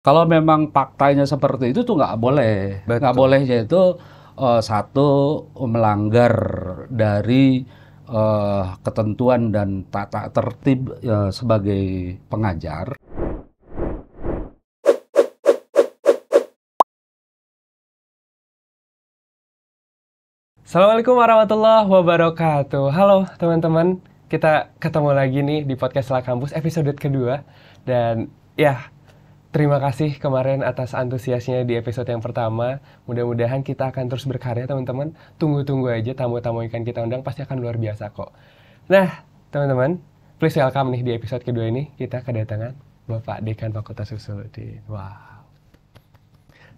Kalau memang faktanya seperti itu tuh nggak boleh. Nggak Betul. bolehnya itu satu melanggar dari ketentuan dan tata tertib sebagai pengajar. Assalamualaikum warahmatullahi wabarakatuh. Halo teman-teman, kita ketemu lagi nih di podcast Lah Kampus episode kedua. Dan ya, terima kasih kemarin atas antusiasnya di episode yang pertama. Mudah-mudahan kita akan terus berkarya teman-teman. Tunggu-tunggu aja tamu-tamu yang akan kita undang pasti akan luar biasa kok. Nah, teman-teman, please welcome nih di episode kedua ini kita kedatangan Bapak Dekan Fakultas Usuluddin. Wow.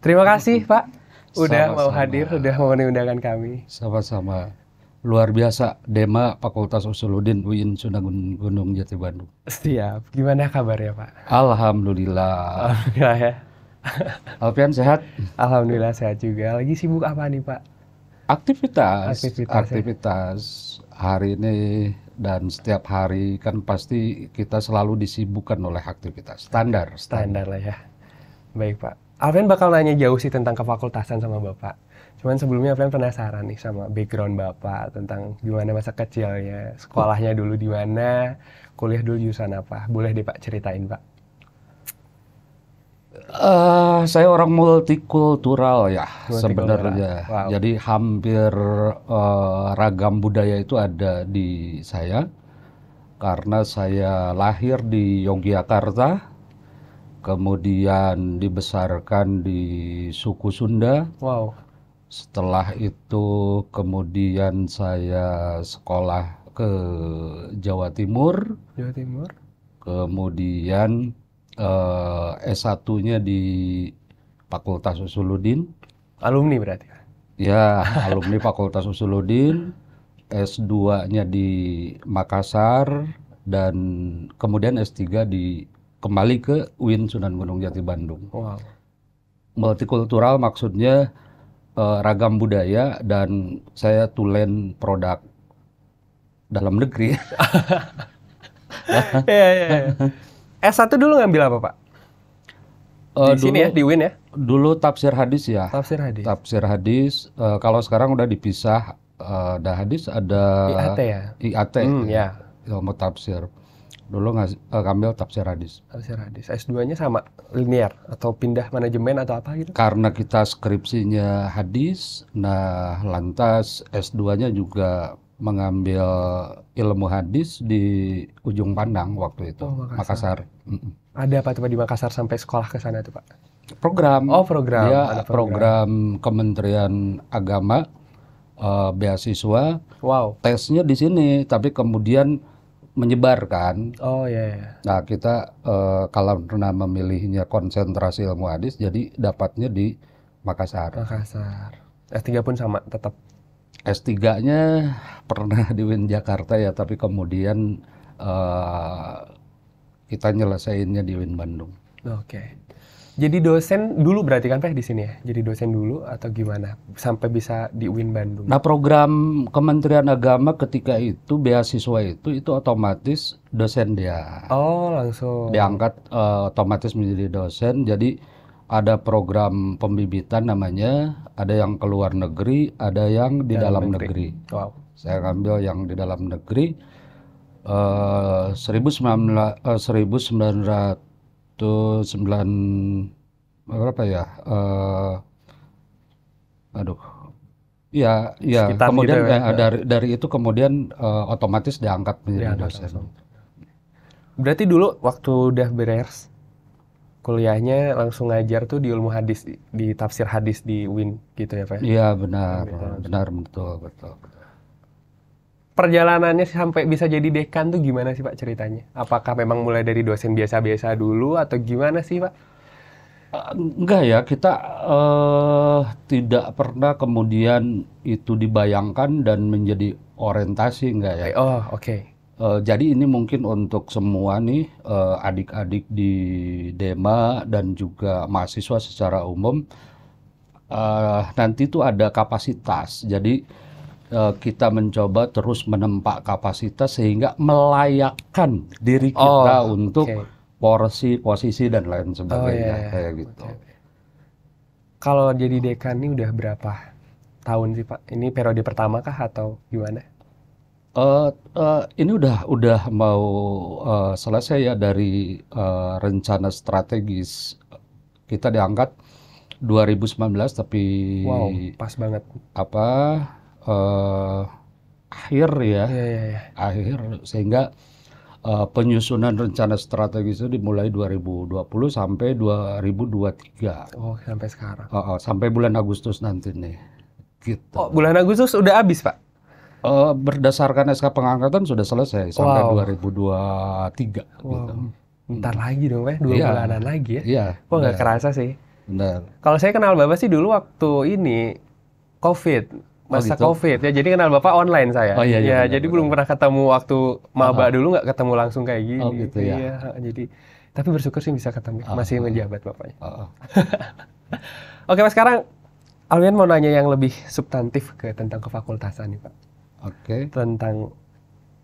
Terima kasih Pak, udah mau Sama-sama. hadir, udah mau undangan kami. Sama-sama. Luar biasa, Dema Fakultas Usuluddin UIN Sunan Gunung Jati Bandung. Siap. Gimana kabarnya, Pak? Alhamdulillah. Alhamdulillah ya. Alfian sehat? Alhamdulillah sehat juga. Lagi sibuk apa nih, Pak? Aktivitas Ya. hari ini dan setiap hari kan pasti kita selalu disibukkan oleh aktivitas. Standar. Standar lah ya. Baik, Pak. Alvin bakal nanya jauh sih tentang kefakultasan sama Bapak. Cuman sebelumnya Alvin penasaran nih sama background Bapak tentang gimana masa kecilnya, sekolahnya dulu di mana, kuliah dulu jurusan apa. Boleh deh Pak ceritain, Pak. Saya orang multikultural ya Multikultural. sebenarnya. Wow. Jadi hampir ragam budaya itu ada di saya karena saya lahir di Yogyakarta, kemudian dibesarkan di suku Sunda. Wow. Setelah itu kemudian saya sekolah ke Jawa Timur, Jawa Timur. kemudian S1-nya di Fakultas Usuluddin. Alumni berarti. Ya, alumni Fakultas Usuluddin, S2-nya di Makassar, dan kemudian S3 kembali ke UIN Sunan Gunung Jati Bandung. Wow. Multikultural maksudnya ragam budaya dan saya tulen produk dalam negeri. Iya, iya, iya. S1 dulu ngambil apa, Pak? Di sini ya, di UIN ya? Dulu tafsir hadis ya. Tafsir hadis. Tafsir hadis. Kalau sekarang udah dipisah. Ada hadis, ada IAT ya? IAT, Ya. ilmu tafsir. Dulu ngambil tafsir hadis. Tafsir hadis. S2-nya sama linear atau pindah manajemen atau apa gitu? Karena kita skripsinya hadis, nah lantas S2-nya juga mengambil ilmu hadis di Ujung Pandang waktu itu, Oh, Makassar. Ada apa tuh Pak di Makassar sampai sekolah ke sana tuh, Pak? Program, Oh, program. dia Ada program Kementerian Agama, beasiswa, Wow. tesnya di sini, tapi kemudian menyebarkan. Oh, iya, iya. Nah, kita kalau pernah memilihnya konsentrasi ilmu hadis, jadi dapatnya di Makassar. Makassar. S3 pun sama, tetap. S3-nya pernah di UIN Jakarta ya, tapi kemudian kita nyelesainnya di UIN Bandung. Oke. Jadi dosen dulu berarti kan Pak di sini ya? Jadi dosen dulu atau gimana? Sampai bisa di UIN Bandung. Nah, program Kementerian Agama ketika itu beasiswa itu otomatis dosen dia. Oh, langsung. Diangkat otomatis menjadi dosen. Jadi ada program pembibitan namanya, ada yang ke luar negeri, ada yang di dalam negeri. Wow. Saya ngambil yang di dalam negeri. 1909 berapa ya? Aduh. Ya, Sekitar kemudian gitu ya. dari itu kemudian otomatis diangkat menjadi Diangkat dosen. langsung. Berarti dulu waktu udah beres kuliahnya langsung ngajar tuh di ilmu hadis, di tafsir hadis di UIN gitu ya Pak? Iya, benar, betul. Perjalanannya sampai bisa jadi dekan tuh gimana sih Pak ceritanya? Apakah memang mulai dari dosen biasa-biasa dulu atau gimana sih Pak? Enggak ya, kita tidak pernah kemudian itu dibayangkan dan menjadi orientasi, enggak ya. Oh, oke. Jadi ini mungkin untuk semua nih adik-adik di Dema dan juga mahasiswa secara umum, nanti tuh ada kapasitas. Jadi kita mencoba terus menempa kapasitas sehingga melayakkan diri kita untuk porsi, posisi dan lain Oh iya, sebagainya iya. kayak gitu. Oke. Kalau jadi dekan ini udah berapa tahun sih Pak? Ini periode pertama kah atau gimana? Ini udah mau selesai ya dari rencana strategis. Kita diangkat 2019 tapi Wow, pas banget. apa eh, akhir ya, Iya, iya, iya. akhir sehingga penyusunan rencana strategis itu dimulai 2020 sampai 2023. Oh, sampai sekarang. Sampai bulan Agustus nanti nih. Gitu. Oh, bulan Agustus udah habis, Pak? Berdasarkan SK pengangkatan sudah selesai sampai Wow. 2023 gitu. Wow. Bentar lagi dong, Pak. 2 Iya, bulanan lagi ya. iya, Wah, nggak benar, kerasa sih. benar. Kalau saya kenal Bapak sih dulu waktu ini COVID, Oh masa gitu. COVID ya. Jadi kenal Bapak online saya. Oh iya, iya, Ya, benar, jadi benar. belum pernah ketemu waktu maba Ah, dulu, nggak ketemu langsung kayak oh gini. gitu ya. Iya, jadi tapi bersyukur sih bisa ketemu. Ah, Masih ah, menjabat Bapaknya. ah. Oke, Mas, sekarang Alwian mau nanya yang lebih substantif tentang kefakultasan nih, Pak. Oke. Tentang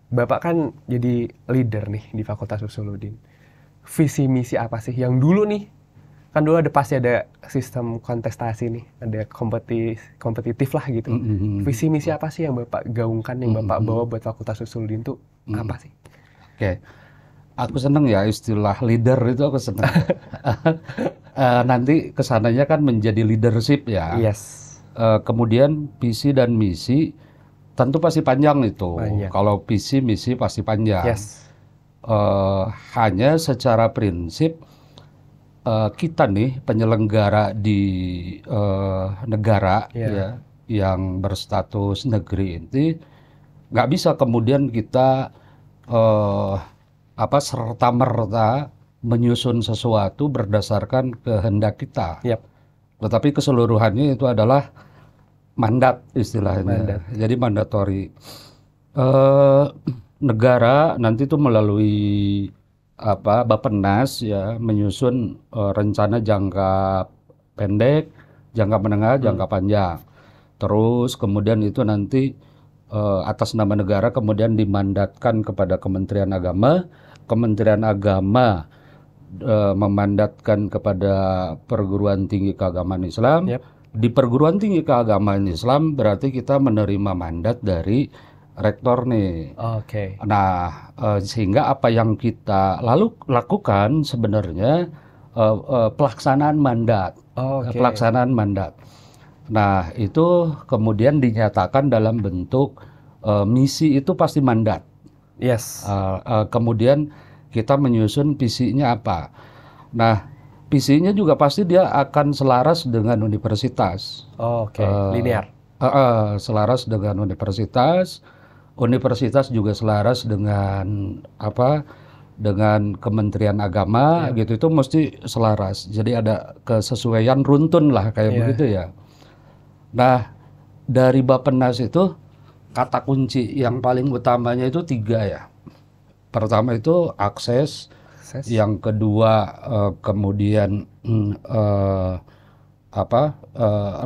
Bapak kan jadi leader nih di Fakultas Usuluddin. Visi misi apa sih yang dulu nih? Kan dulu pasti ada sistem kontestasi nih, ada kompetitif lah gitu. Mm, mm, mm. Visi misi apa sih yang Bapak gaungkan, yang Bapak Mm, mm, bawa mm. buat Fakultas Usuluddin tuh apa sih? Oke. Aku seneng ya istilah leader itu aku seneng. Nanti kesananya kan menjadi leadership ya. Yes, Kemudian visi dan misi tentu pasti panjang itu. banyak. Kalau visi misi pasti panjang. Yes, Hanya secara prinsip kita nih penyelenggara di negara Iya. ya yang berstatus negeri ini nggak bisa kemudian kita eh, serta-merta menyusun sesuatu berdasarkan kehendak kita. yap, Tetapi keseluruhannya itu adalah mandat istilahnya. mandat. Jadi mandatori. Eh, Negara nanti itu melalui Bappenas ya menyusun rencana jangka pendek, jangka menengah, jangka panjang. Terus kemudian itu nanti atas nama negara kemudian dimandatkan kepada Kementerian Agama. Kementerian Agama memandatkan kepada perguruan tinggi keagamaan Islam. Yap. Di perguruan tinggi keagamaan Islam berarti kita menerima mandat dari rektor nih. Oke. Nah, sehingga apa yang kita lalu lakukan sebenarnya pelaksanaan mandat. Oke. Pelaksanaan mandat. Nah, itu kemudian dinyatakan dalam bentuk misi itu pasti mandat. Yes. Kemudian kita menyusun visinya apa. Nah, visinya juga pasti dia akan selaras dengan universitas. Oke, linear. Selaras dengan universitas. Universitas juga selaras dengan dengan Kementerian Agama gitu, itu mesti selaras. Jadi ada kesesuaian runtun lah kayak Iya. begitu ya. Nah, dari Bappenas itu kata kunci yang paling utamanya itu 3 ya. Pertama itu akses, Akses. yang kedua kemudian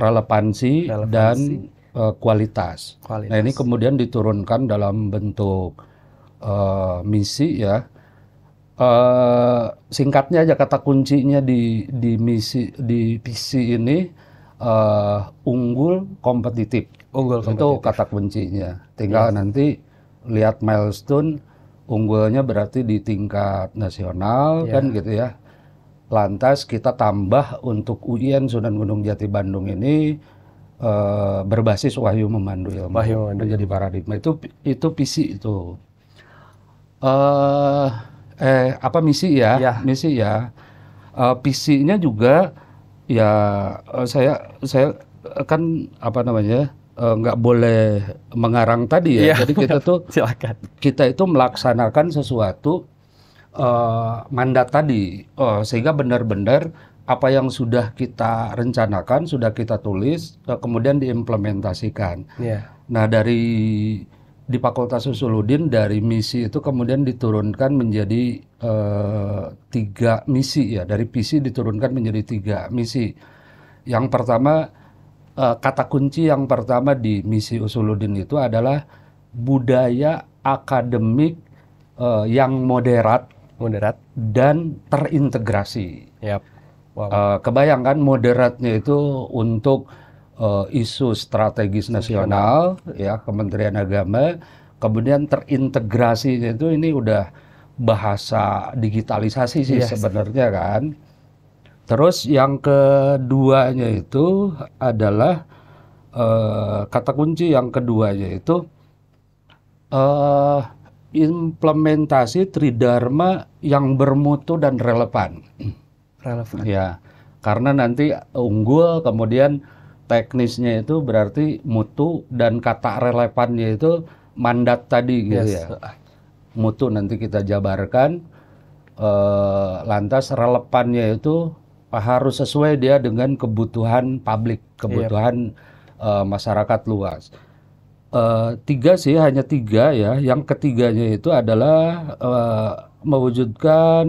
relevansi dan kualitas. Kualitas. Nah, ini kemudian diturunkan dalam bentuk misi ya. Singkatnya aja kata kuncinya di visi ini unggul, kompetitif. Unggul Itu kompetitif. kata kuncinya. Tinggal nanti lihat milestone, unggulnya berarti di tingkat nasional kan gitu ya. Lantas kita tambah untuk UIN Sunan Gunung Jati Bandung ini berbasis Wahyu Memandu Ilmu. Wahyu Memandu menjadi paradigma. Itu visi itu. Misi ya? Ya. Misi ya. Visinya juga ya saya kan nggak boleh mengarang tadi ya. Iya. Jadi kita tuh Silakan. kita itu melaksanakan sesuatu mandat tadi, sehingga benar-benar apa yang sudah kita rencanakan, sudah kita tulis, kemudian diimplementasikan. Iya. Nah, di Fakultas Usuluddin dari misi itu kemudian diturunkan menjadi 3 misi ya. Dari visi diturunkan menjadi 3 misi. Yang pertama, kata kunci yang pertama di misi Usuluddin itu adalah budaya akademik yang moderat Moderat. dan terintegrasi. Yap. Wow. Kebayangkan moderatnya itu untuk isu strategis nasional, ya Kementerian Agama, kemudian terintegrasinya itu ini udah bahasa digitalisasi sih Yes. sebenarnya kan. Terus yang keduanya itu adalah kata kunci yang keduanya itu implementasi Tridharma yang bermutu dan relevan. Relevan. Ya, karena nanti unggul, kemudian teknisnya itu berarti mutu dan kata relevannya itu mandat tadi gitu Yes. ya. Mutu nanti kita jabarkan, lantas relevannya itu harus sesuai dia dengan kebutuhan publik, kebutuhan masyarakat luas. Tiga sih, hanya tiga ya. Yang ketiganya itu adalah mewujudkan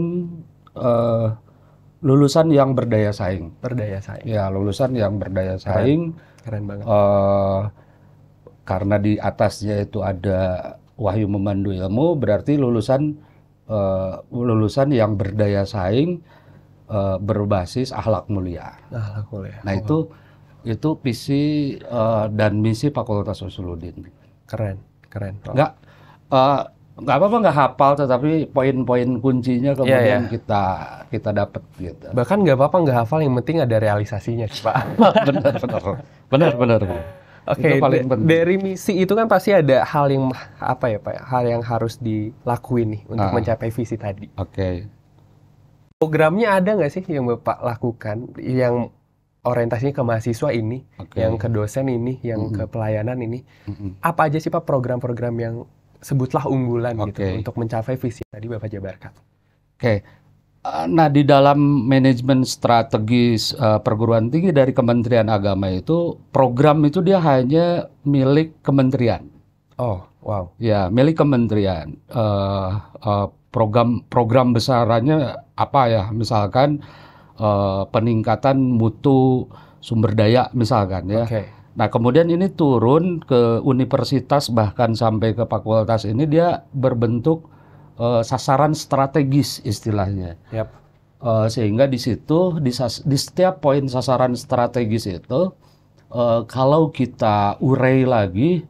lulusan yang berdaya saing. Berdaya saing. Ya, lulusan yang berdaya saing. Keren banget. Karena di atasnya itu ada wahyu memandu ilmu, berarti lulusan yang berdaya saing, berbasis akhlak mulia. Akhlak mulia. Nah, itu visi dan misi Fakultas Usuluddin. Keren. Nggak apa-apa nggak hafal, tetapi poin-poin kuncinya kemudian kita dapat gitu. Bahkan nggak apa-apa nggak hafal, yang penting ada realisasinya, Pak. Benar. Oke, dari misi itu kan pasti ada hal yang apa ya Pak? Hal yang harus dilakuin nih untuk mencapai visi tadi. Oke. Programnya ada nggak sih yang Bapak lakukan yang orientasinya ke mahasiswa ini, yang ke dosen ini, yang ke pelayanan ini? Apa aja sih Pak program-program yang sebutlah unggulan gitu untuk mencapai visi tadi Bapak jabarkan? Oke. Nah, di dalam manajemen strategis perguruan tinggi dari Kementerian Agama itu, program itu dia hanya milik kementerian. Oh, wow. Ya, milik kementerian. Program besarannya apa ya? Misalkan peningkatan mutu sumber daya misalkan ya. Nah, kemudian ini turun ke universitas bahkan sampai ke fakultas, ini dia berbentuk sasaran strategis istilahnya. Sehingga di situ di setiap poin sasaran strategis itu kalau kita urai lagi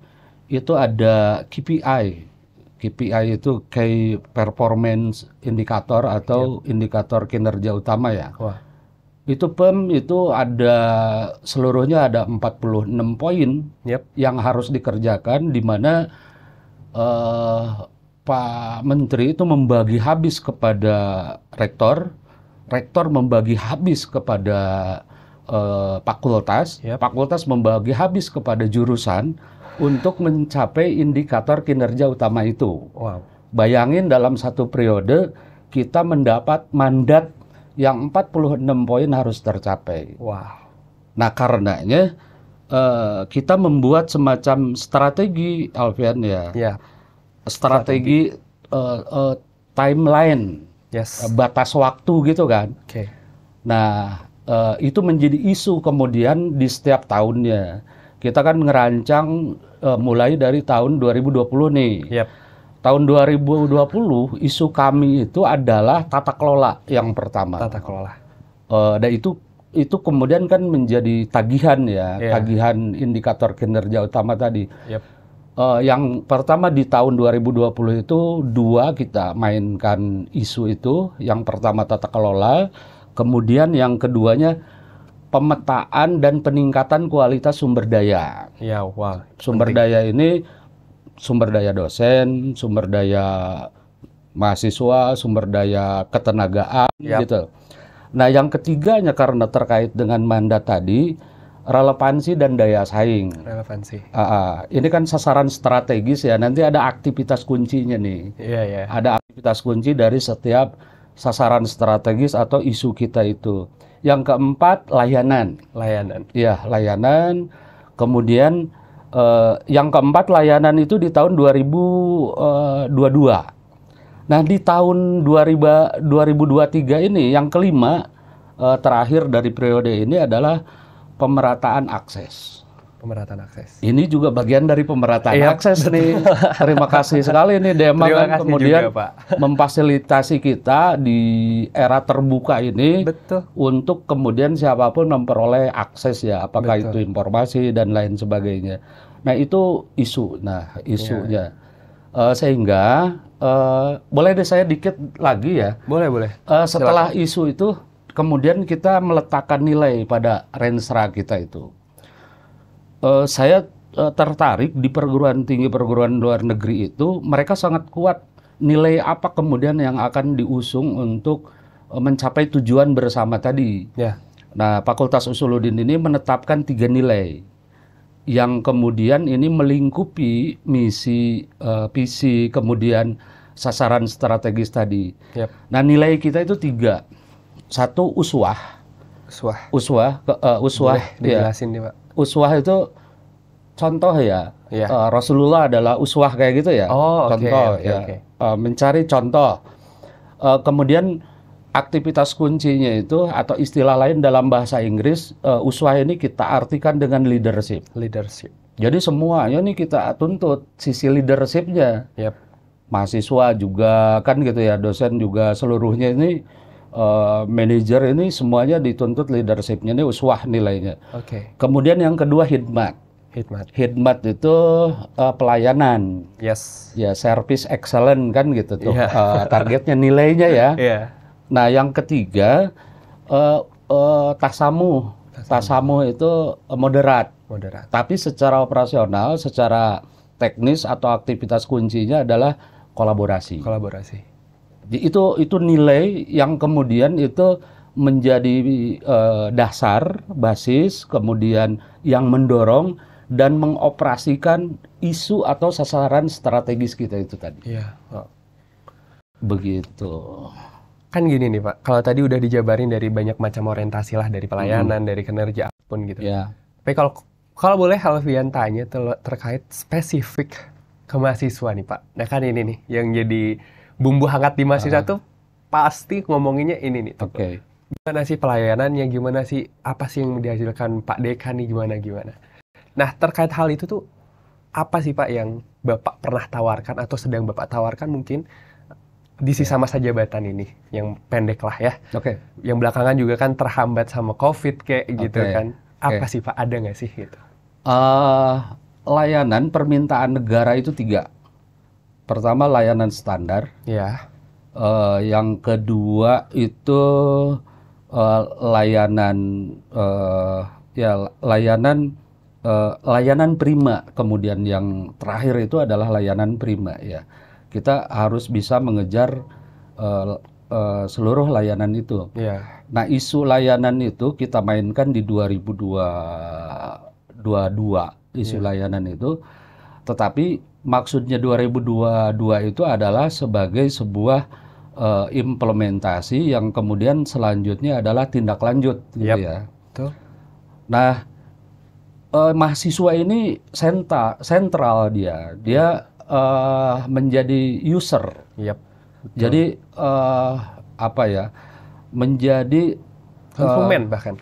itu ada KPI. KPI itu Key Performance Indicator atau indikator kinerja utama ya. Itu PEM itu ada seluruhnya ada 46 poin yang harus dikerjakan, di mana Pak Menteri itu membagi habis kepada rektor membagi habis kepada fakultas, fakultas membagi habis kepada jurusan untuk mencapai indikator kinerja utama itu. Bayangin dalam satu periode kita mendapat mandat yang 46 poin harus tercapai. Nah, karenanya kita membuat semacam strategi, Alfian ya. Strategi timeline, batas waktu gitu kan. Nah, itu menjadi isu kemudian di setiap tahunnya. Kita kan ngerancang mulai dari tahun 2020 nih. Tahun 2020 isu kami itu adalah tata kelola yang pertama. Tata kelola. Dan itu kemudian kan menjadi tagihan ya, tagihan indikator kinerja utama tadi. Yang pertama di tahun 2020 itu dua kita mainkan isu itu. Yang pertama tata kelola, kemudian yang keduanya pemetaan dan peningkatan kualitas sumber daya. Sumber daya ini sumber daya dosen, sumber daya mahasiswa, sumber daya ketenagaan gitu. Nah, yang ketiganya karena terkait dengan mandat tadi, relevansi dan daya saing. Ini kan sasaran strategis ya. Nanti ada aktivitas kuncinya nih. Ada aktivitas kunci dari setiap sasaran strategis atau isu kita itu. Yang keempat, layanan. Ya, layanan. Kemudian yang keempat, layanan itu di tahun 2022. Nah, di tahun 2023 ini, yang kelima terakhir dari periode ini adalah pemerataan akses. Pemerataan akses. Ini juga bagian dari pemerataan Iya, akses nih. Terima kasih sekali nih Dema Terima kan kasih kemudian juga, Pak. memfasilitasi kita di era terbuka ini Betul. untuk kemudian siapapun memperoleh akses ya, apakah Betul. itu informasi dan lain sebagainya. Nah itu isu, nah isunya. Sehingga boleh deh saya dikit lagi ya. Boleh. Setelah isu itu kemudian kita meletakkan nilai pada renstra kita itu. Saya tertarik di perguruan tinggi perguruan luar negeri itu, mereka sangat kuat nilai apa kemudian yang akan diusung untuk mencapai tujuan bersama tadi. Ya. Nah, Fakultas Usuluddin ini menetapkan 3 nilai yang kemudian ini melingkupi misi, visi, kemudian sasaran strategis tadi. Yap. Nah, nilai kita itu 3. 1 uswah. Uswah Boleh ya. dijelasin nih, Pak. Uswah itu contoh ya. Iya. Rasulullah adalah uswah kayak gitu ya. Oh, oke, Contoh oke, ya. oke. Mencari contoh. Kemudian aktivitas kuncinya itu atau istilah lain dalam bahasa Inggris, uswah ini kita artikan dengan leadership. Leadership. Jadi semuanya nih kita tuntut sisi leadershipnya. Yap. Mahasiswa juga kan gitu ya, dosen juga seluruhnya ini manajer ini semuanya dituntut leadershipnya, ini uswah nilainya. Oke. Kemudian yang kedua hidmat. Hidmat itu pelayanan. Yes. Ya, service excellent kan gitu tuh. Iya. Targetnya nilainya ya. Iya. Nah, yang ketiga tasamuh. Tasamuh itu moderat. Tapi secara operasional, secara teknis atau aktivitas kuncinya adalah kolaborasi. Itu nilai yang kemudian itu menjadi dasar, basis, kemudian yang mendorong dan mengoperasikan isu atau sasaran strategis kita itu tadi. Iya. Begitu. Kan gini nih Pak, kalau tadi udah dijabarin dari banyak macam orientasi lah, dari pelayanan, dari kinerja apapun gitu. Ya. Tapi kalau boleh Alfian tanya terkait spesifik ke mahasiswa nih Pak. Nah kan ini nih yang jadi bumbu hangat di mahasiswa tuh pasti ngomonginnya ini nih. Oke. Gimana sih pelayanannya, gimana sih, apa sih yang dihasilkan Pak Dekan nih, gimana. Nah terkait hal itu tuh, apa sih Pak yang Bapak pernah tawarkan atau sedang Bapak tawarkan mungkin di sisa masa jabatan ini, yang pendek lah ya. Oke. Yang belakangan juga kan terhambat sama COVID kayak gitu kan. Apa sih Pak, ada nggak sih gitu? Layanan permintaan negara itu 3. Pertama layanan standar. Ya. Yang kedua itu layanan prima. Kemudian yang terakhir itu adalah layanan prima ya. Kita harus bisa mengejar seluruh layanan itu. Ya. Nah, isu layanan itu kita mainkan di 2022 isu layanan itu. Tetapi maksudnya 2022 itu adalah sebagai sebuah implementasi yang kemudian selanjutnya adalah tindak lanjut gitu ya. Betul. Nah, mahasiswa ini sentral dia menjadi user. Yep. Jadi menjadi konsumen bahkan.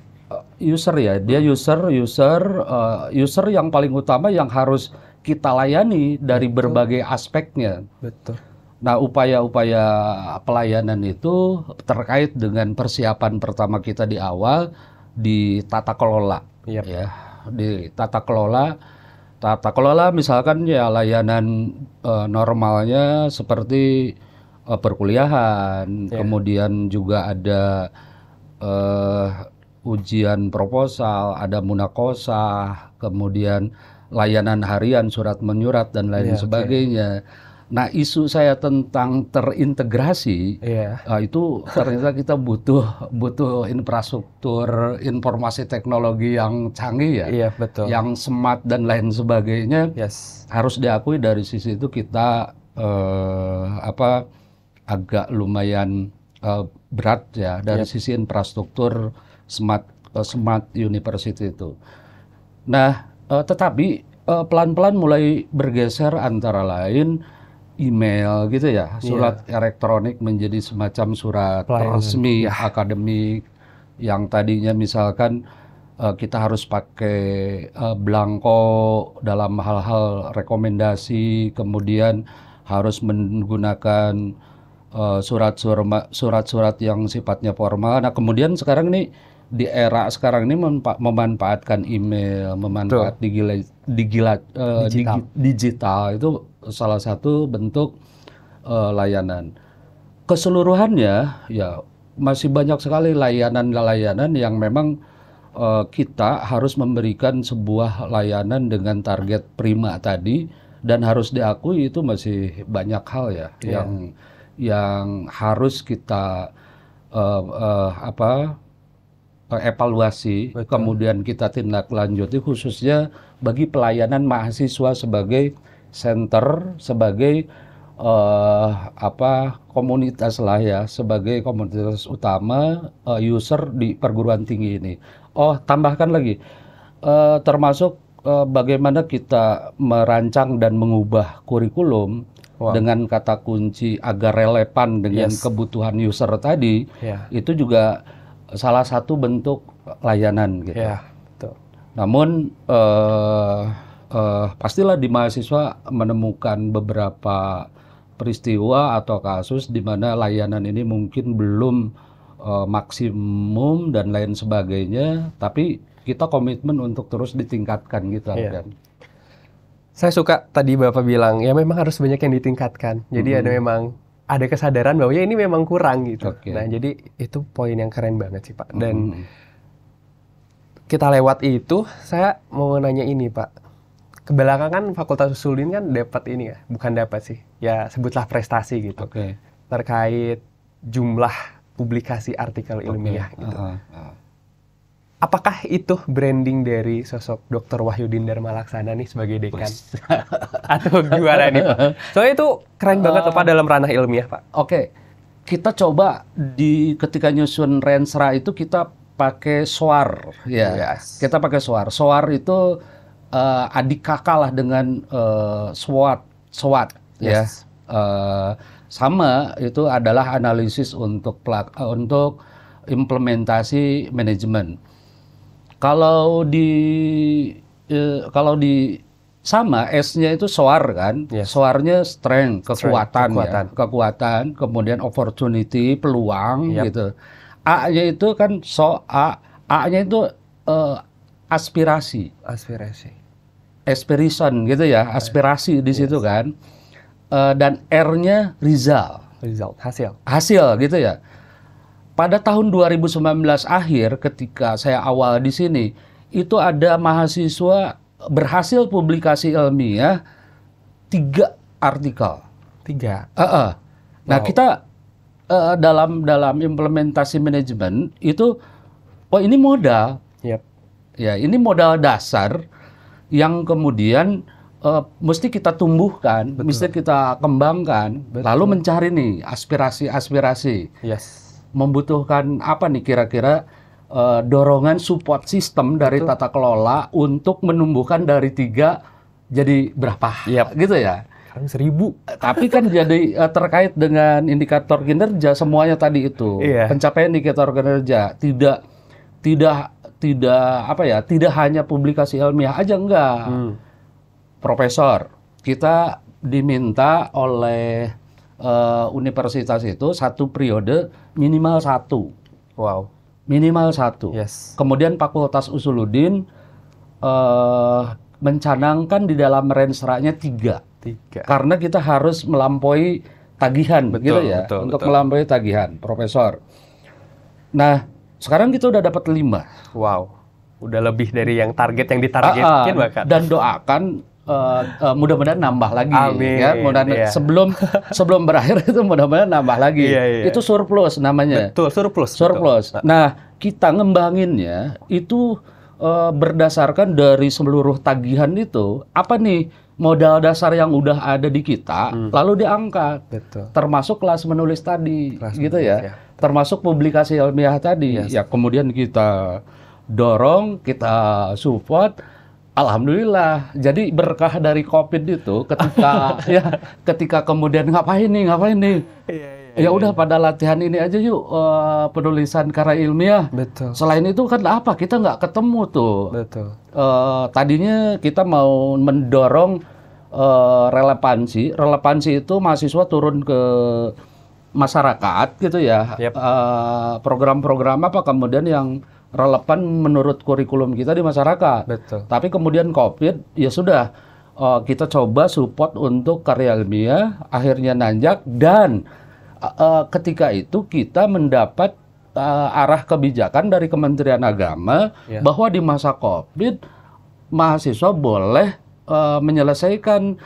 User ya, dia user yang paling utama yang harus kita layani dari berbagai aspeknya. Betul. Nah, upaya-upaya pelayanan itu terkait dengan persiapan pertama kita di awal di tata kelola. Yep. Ya, di tata kelola misalkan ya layanan normalnya seperti perkuliahan, kemudian juga ada ujian proposal, ada munakosah, kemudian layanan harian, surat menyurat dan lain sebagainya. Nah, isu saya tentang terintegrasi itu ternyata kita butuh infrastruktur informasi teknologi yang canggih ya, betul. Yang smart dan lain sebagainya. Harus diakui dari sisi itu kita agak lumayan berat ya dari sisi infrastruktur smart university itu. Nah, tetapi pelan-pelan mulai bergeser antara lain email gitu ya, surat elektronik menjadi semacam surat resmi akademik yang tadinya misalkan kita harus pakai belangko dalam hal-hal rekomendasi, kemudian harus menggunakan surat-surat yang sifatnya formal. Nah, kemudian sekarang ini di era sekarang ini memanfaatkan email, memanfaat digital itu salah satu bentuk layanan. Keseluruhannya ya masih banyak sekali layanan-layanan yang memang kita harus memberikan sebuah layanan dengan target prima tadi, dan harus diakui itu masih banyak hal ya yang harus kita evaluasi. Betul. Kemudian kita tindak lanjuti, khususnya bagi pelayanan mahasiswa sebagai center, sebagai komunitas lah ya, sebagai komunitas utama user di perguruan tinggi ini. Oh, tambahkan lagi, termasuk bagaimana kita merancang dan mengubah kurikulum dengan kata kunci agar relevan dengan kebutuhan user tadi, itu juga salah satu bentuk layanan gitu. Betul. Namun pastilah di mahasiswa menemukan beberapa peristiwa atau kasus di mana layanan ini mungkin belum maksimum dan lain sebagainya, tapi kita komitmen untuk terus ditingkatkan gitu. Saya suka tadi Bapak bilang ya memang harus banyak yang ditingkatkan. Jadi ada kesadaran bahwa ya ini memang kurang gitu. Nah, jadi itu poin yang keren banget sih Pak. Dan kita lewat itu, saya mau nanya ini Pak. Kebelakangan Fakultas Usulin kan dapat ini ya, bukan dapat sih, ya sebutlah prestasi gitu. Terkait jumlah publikasi artikel ilmiah gitu. Apakah itu branding dari sosok Dr. Wahyudin Dharma Laksana nih sebagai dekan? Atau gimana nih Pak? Soalnya itu keren banget Pak dalam ranah ilmiah Pak. Kita coba ketika nyusun Rensra itu kita pakai SWAR ya. Kita pakai SWAR. SWAR itu adik kakak lah dengan SWOT ya. Sama itu adalah analisis untuk implementasi manajemen. Kalau di sama S-nya itu SWAR kan, SWAR-nya strength, kekuatan, kemudian opportunity, peluang gitu. A-nya itu kan A-nya itu aspirasi, aspiration gitu ya, aspirasi di situ kan. Dan R-nya result, hasil gitu ya. Pada tahun 2019 akhir, ketika saya awal di sini, itu ada mahasiswa berhasil publikasi ilmiah 3 artikel. 3. Nah, kita dalam implementasi manajemen itu, ini modal. Ya, ini modal dasar yang kemudian mesti kita tumbuhkan, mesti kita kembangkan, lalu mencari nih aspirasi-aspirasi. Membutuhkan apa nih kira-kira dorongan support system dari tata kelola untuk menumbuhkan dari 3 jadi berapa gitu ya. Sekarang 1000. Tapi kan jadi terkait dengan indikator kinerja semuanya tadi itu. Pencapaian indikator kinerja tidak hanya publikasi ilmiah aja, enggak. Profesor, kita diminta oleh universitas itu 1 periode minimal 1. Minimal 1. Kemudian Fakultas Usuludin mencanangkan di dalam Rensra-nya 3. Karena kita harus melampaui tagihan gitu ya. Untuk melampaui tagihan, Profesor. Nah, sekarang kita udah dapat 5. Udah lebih dari yang target yang ditargetkan bahkan. Dan doakan mudah-mudahan nambah lagi. Amin. Ya, sebelum berakhir itu mudah-mudahan nambah lagi. Itu surplus namanya. Surplus. Nah, kita ngembanginnya itu berdasarkan dari seluruh tagihan itu, apa nih modal dasar yang udah ada di kita, lalu diangkat. Termasuk kelas menulis tadi, gitu ya. Termasuk publikasi ilmiah tadi. Ya, kemudian kita dorong, kita support. Alhamdulillah. Jadi berkah dari COVID itu ketika ketika kemudian ngapain nih? ya udah pada latihan ini aja yuk, penulisan karya ilmiah. Betul. Selain itu kan apa, kita nggak ketemu tuh. Betul. Tadinya kita mau mendorong relevansi. Relevansi itu mahasiswa turun ke masyarakat gitu ya. Yep. Program-program apa kemudian yang relevan menurut kurikulum kita di masyarakat. Betul. Tapi kemudian COVID, ya sudah, kita coba support untuk karya ilmiah, akhirnya nanjak, dan ketika itu kita mendapat arah kebijakan dari Kementerian Agama bahwa di masa COVID, mahasiswa boleh menyelesaikan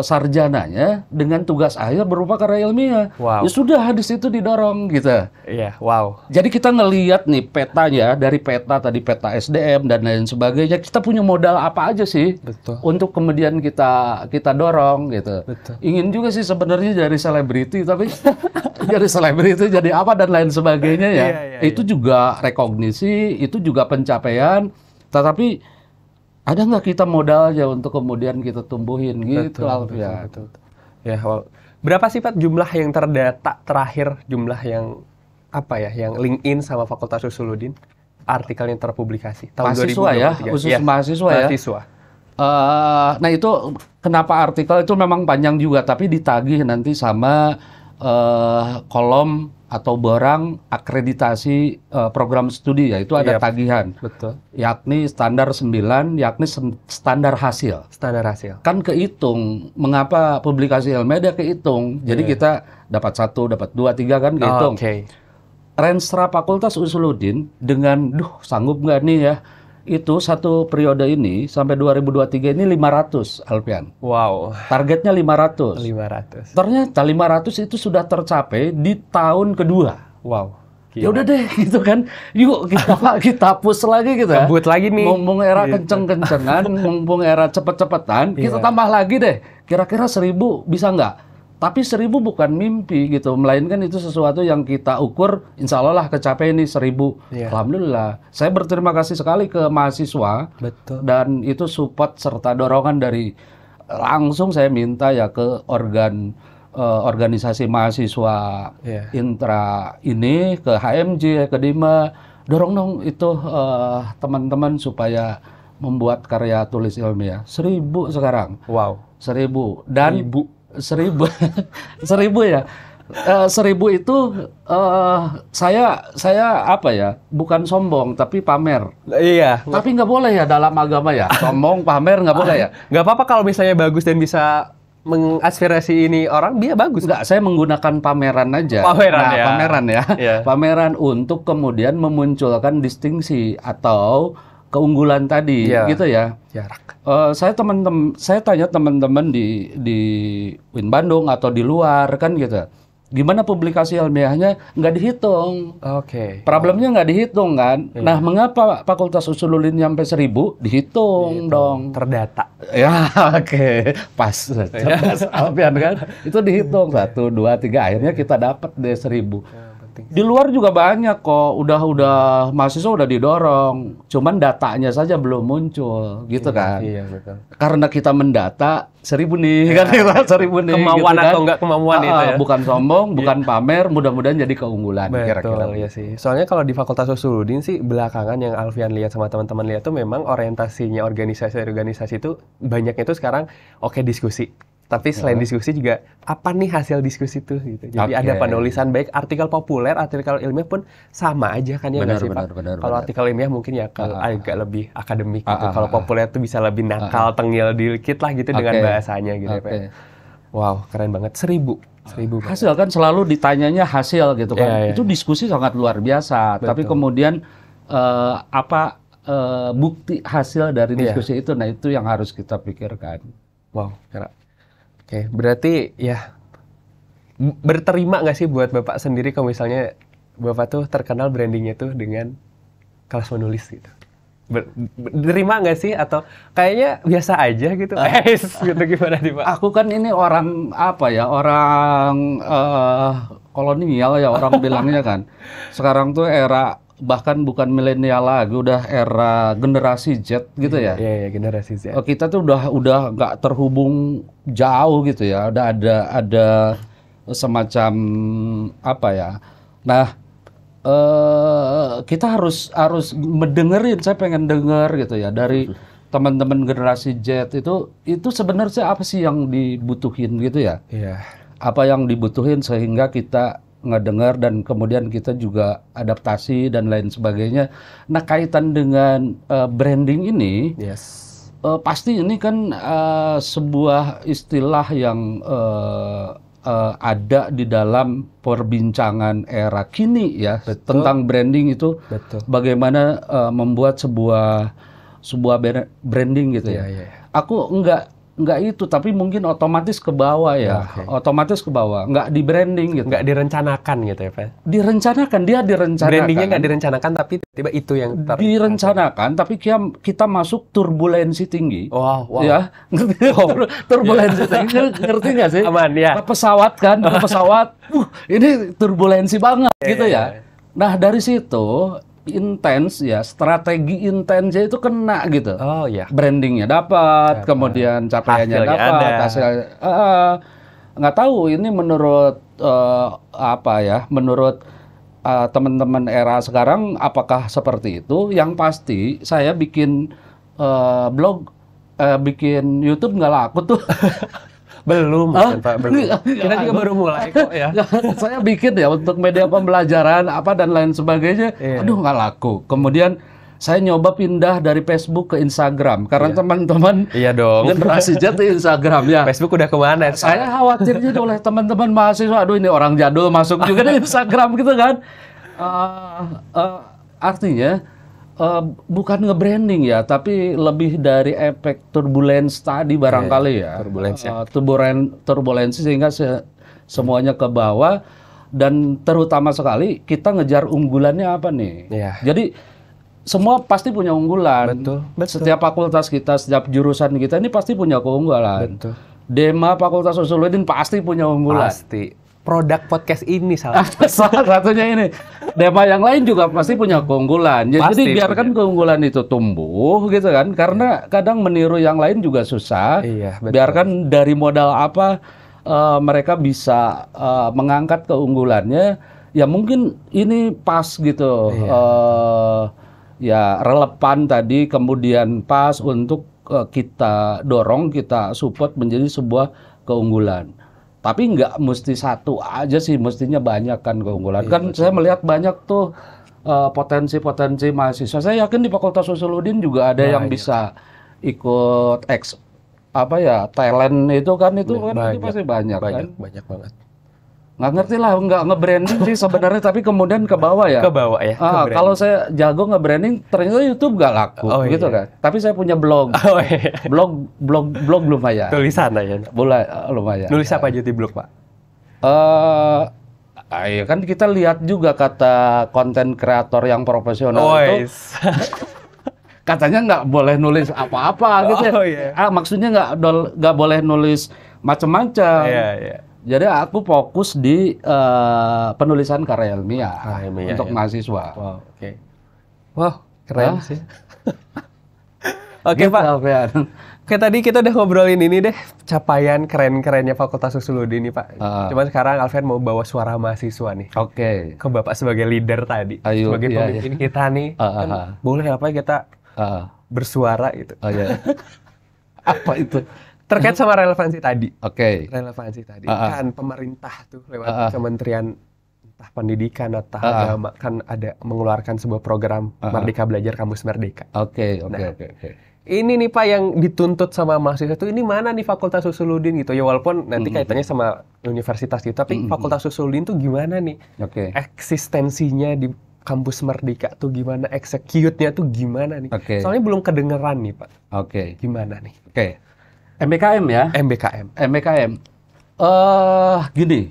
sarjananya dengan tugas akhir berupa karya ilmiah. Wow. Ya sudah, di situ didorong gitu. Iya, wow. Jadi kita ngelihat nih petanya, dari peta tadi, peta SDM dan lain sebagainya, kita punya modal apa aja sih? Betul. Untuk kemudian kita dorong gitu. Betul. Ingin juga sih sebenarnya jadi selebriti, tapi jadi selebriti jadi apa dan lain sebagainya ya. Itu juga rekognisi, itu juga pencapaian, tetapi ada nggak kita modalnya untuk kemudian kita tumbuhin gitu, Alfian? Betul. Ya, wow. Berapa sih Pak jumlah yang terdata terakhir, jumlah yang apa ya, yang link in sama Fakultas Usuluddin, artikel yang terpublikasi tahun mahasiswa 2023. Ya, khusus mahasiswa ya. Mahasiswa. Nah itu kenapa artikel itu memang panjang juga, tapi ditagih nanti sama kolom atau borang akreditasi program studi, yaitu ada tagihan. Betul. Yakni standar 9, yakni standar hasil. Standar hasil. Kan kehitung, mengapa publikasi ilmiah dia kehitung. Jadi kita dapat 1, dapat 2, 3 kan kehitung. Renstra Fakultas Usuluddin dengan, sanggup nggak nih ya, itu satu periode ini sampai 2023 ini 500, Alfian. Wow. Targetnya 500. 500. Ternyata 500 itu sudah tercapai di tahun kedua. Wow. Ya udah deh gitu kan. Yuk kita push lagi gitu ya. Kebut lagi nih. Mumpung era kenceng-kencengan, mumpung era cepet-cepetan, kita tambah lagi deh. Kira-kira 1000 bisa nggak? Tapi 1000 bukan mimpi gitu, melainkan itu sesuatu yang kita ukur, insya Allah lah kecapai ini 1000. Alhamdulillah. Saya berterima kasih sekali ke mahasiswa. Betul. Dan itu support serta dorongan dari, langsung saya minta ya ke organisasi mahasiswa intra ini, ke HMJ, ke Dima, dorong dong itu teman-teman supaya membuat karya tulis ilmiah. 1000 sekarang. Wow. 1000. Dan 1000 ya. 1000 itu saya apa ya, bukan sombong tapi pamer. Iya. Tapi nggak boleh ya dalam agama ya, sombong pamer nggak boleh ya. Nggak apa-apa kalau misalnya bagus dan bisa mengaspirasi ini orang, dia bagus. Nggak, saya menggunakan pameran aja. Pameran ya. Pameran untuk kemudian memunculkan distingsi atau keunggulan tadi, gitu ya. Saya tanya teman-teman di UIN Bandung atau di luar kan gitu. Gimana publikasi ilmiahnya? Nggak dihitung. Problemnya nggak dihitung kan. Nah, mengapa Fakultas Usuluddin sampai 1000? Dihitung dong. Terdata. Ya, pas. Alfian kan. Itu dihitung 1, 2, 3. Akhirnya kita dapat deh 1000. Di luar juga banyak kok, udah mahasiswa udah didorong, cuman datanya saja belum muncul, gitu kan? Iya, betul. Karena kita mendata 1000 nih, kan? 1000 nih. Kemauan gitu atau enggak kemauan itu ya? Bukan sombong, bukan pamer, mudah-mudahan jadi keunggulan. Betul, ya sih. Soalnya kalau di Fakultas Usuluddin sih, belakangan yang Alfian lihat sama teman-teman lihat tuh memang orientasinya organisasi-organisasi itu banyaknya itu sekarang diskusi. Tapi selain diskusi juga, apa nih hasil diskusi tuh gitu. Jadi ada penulisan, baik artikel populer, artikel ilmiah pun sama aja kan ya nggak sih Pak? Kalau artikel ilmiah mungkin ya agak lebih akademik gitu. Kalau populer tuh bisa lebih nakal, tengil dikit lah gitu dengan bahasanya gitu Pak. Wow, keren banget. 1000. Hasil kan selalu ditanyanya hasil gitu kan. Itu diskusi sangat luar biasa. Betul. Tapi kemudian bukti hasil dari diskusi itu, nah itu yang harus kita pikirkan. Wow, keren. Berarti ya berterima nggak sih buat Bapak sendiri kalau misalnya Bapak tuh terkenal brandingnya tuh dengan kelas menulis gitu? Berterima nggak sih atau kayaknya biasa aja gitu? Gitu gimana nih Pak? Aku kan ini orang orang kolonial ya, orang bilangnya kan. Sekarang tuh era bahkan bukan milenial lagi, udah era generasi Z gitu ya. Iya, generasi Z. Kita tuh udah nggak terhubung jauh gitu ya. Udah ada semacam apa ya. Nah, kita harus mendengerin. Saya pengen denger gitu ya dari teman-teman generasi Z itu sebenarnya apa sih yang dibutuhin gitu ya? Iya. Apa yang dibutuhin sehingga kita ngedengar dan kemudian kita juga adaptasi dan lain sebagainya. Nah, kaitan dengan branding ini, Yes. pasti ini kan sebuah istilah yang ada di dalam perbincangan era kini ya. Betul. Tentang branding itu, Betul. bagaimana membuat sebuah branding gitu ya. Iya. Aku nggak itu, tapi mungkin otomatis ke bawah ya. Oke. Otomatis ke bawah, nggak di branding gitu. Nggak direncanakan gitu ya, Pak? Dia direncanakan. Brandingnya nggak direncanakan, tapi tiba itu yang Direncanakan, tapi kita masuk turbulensi tinggi. Wow. Ya, turbulensi tinggi, ngerti nggak sih? Aman ya. Ke pesawat, ini turbulensi banget gitu ya. Nah, dari situ intens ya, strategi intensnya itu kena gitu. Oh ya. Brandingnya dapat, kemudian capaiannya Hasilnya dapat, ada. hasil nggak tahu ini menurut apa ya, menurut teman-teman era sekarang apakah seperti itu? Yang pasti saya bikin blog, bikin YouTube nggak laku tuh. Belum, kan, Pak, belum. Kita juga baru mulai kok ya. Saya bikin ya untuk media pembelajaran apa dan lain sebagainya. Iya. Aduh, nggak laku. Kemudian saya nyoba pindah dari Facebook ke Instagram karena teman-teman Iya dong. generasi Z di Instagram ya. Facebook udah kemana? Saya khawatirnya oleh teman-teman mahasiswa, aduh ini orang jadul masuk juga di Instagram gitu kan. Artinya bukan nge-branding ya, tapi lebih dari efek turbulence tadi barangkali ya. Turbulensi sehingga semuanya ke bawah, dan terutama sekali kita ngejar unggulannya apa nih. Iya. Jadi semua pasti punya unggulan. Betul. Setiap fakultas kita, setiap jurusan kita ini pasti punya keunggulan. Betul. Dema Fakultas Usuluddin pasti punya unggulan. Pasti. Produk podcast ini salah. Salah satunya ini. Dema yang lain juga pasti punya keunggulan. Jadi Pasti biarkan keunggulan itu tumbuh gitu kan. Karena kadang meniru yang lain juga susah. Iya, betul. Biarkan dari modal apa mereka bisa mengangkat keunggulannya. Ya mungkin ini pas gitu. Ya relevan tadi, kemudian pas untuk kita dorong, kita support menjadi sebuah keunggulan. Tapi nggak mesti satu aja sih, mestinya banyak kan keunggulan. Iya, Kan saya melihat banyak tuh potensi-potensi mahasiswa. Saya yakin di Fakultas Usuluddin juga ada yang bisa ikut talent itu kan itu pasti banyak kan. Banyak banget. Nggak ngerti lah, nggak nge-branding sih sebenarnya, tapi kemudian ke bawah ya. Ke bawah ya. Kalau saya jago nge-branding, ternyata YouTube nggak laku, gitu kan. Tapi saya punya blog. Oh iya. Blog lumayan. Tulisan aja. Lumayan. Nulis apa aja di blog, Pak? Ya kan kita lihat juga kata konten kreator yang profesional itu. Katanya nggak boleh nulis apa-apa gitu ya. Maksudnya nggak boleh nulis macam-macam. Iya. Jadi aku fokus di penulisan karya ilmiah untuk mahasiswa. Wow, oke. Wow, keren sih. Oke, Pak. Oke, tadi kita udah ngobrolin ini deh, capaian keren-kerennya Fakultas Usuluddin nih, Pak. Cuman sekarang Alfian mau bawa suara mahasiswa nih. Oke. Ke Bapak sebagai leader tadi. Ayo, sebagai pemimpin kita nih. Kan boleh apa kita bersuara gitu. Apa itu? Terkait sama relevansi tadi. Oke. Relevansi tadi. Kan pemerintah tuh lewat Kementerian entah pendidikan atau agama kan ada mengeluarkan sebuah program Merdeka Belajar Kampus Merdeka. Oke. Ini nih Pak yang dituntut sama mahasiswa itu, ini mana nih Fakultas Usuluddin gitu. Ya walaupun nanti kaitannya sama universitas gitu, tapi Fakultas Usuluddin tuh gimana nih? Eksistensinya di Kampus Merdeka tuh gimana? Execute-nya tuh gimana nih? Soalnya belum kedengeran nih Pak. Gimana nih? MBKM ya? MBKM. Gini,